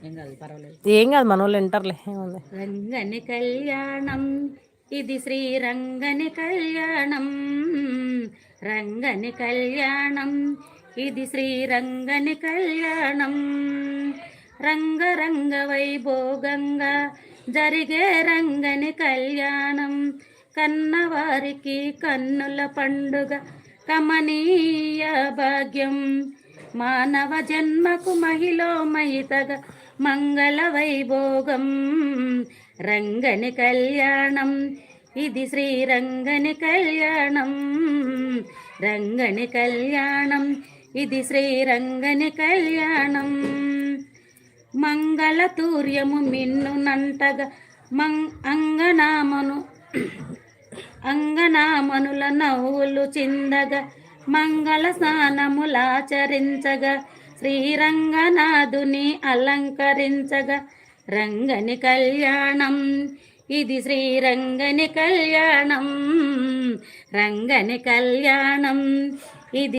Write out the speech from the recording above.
ఏం కాదు మన వాళ్ళు వింటారులే. ఏముంది. రంగని కళ్యాణం ఇది శ్రీరంగని కళ్యాణం, రంగని కళ్యాణం ఇది శ్రీరంగని కళ్యాణం. రంగరంగ వైభోగంగా జరిగే రంగని కళ్యాణం, కన్నవారికి కన్నుల పండుగ కమనీయ భాగ్యం. మానవ జన్మకు మహిళోమహితగా మంగళ వైభోగం. రంగని కళ్యాణం ఇది శ్రీరంగని కళ్యాణం, రంగని కళ్యాణం ఇది శ్రీరంగని కళ్యాణం. మంగళ తూర్యము మిన్నునంటగా అంగనామనుల నవ్వులు చిందగా, మంగళ స్నానములాచరించగా, శ్రీరంగనాథుని అలంకరించగా. రంగని కళ్యాణం ఇది శ్రీరంగని కళ్యాణం, రంగని కళ్యాణం ఇది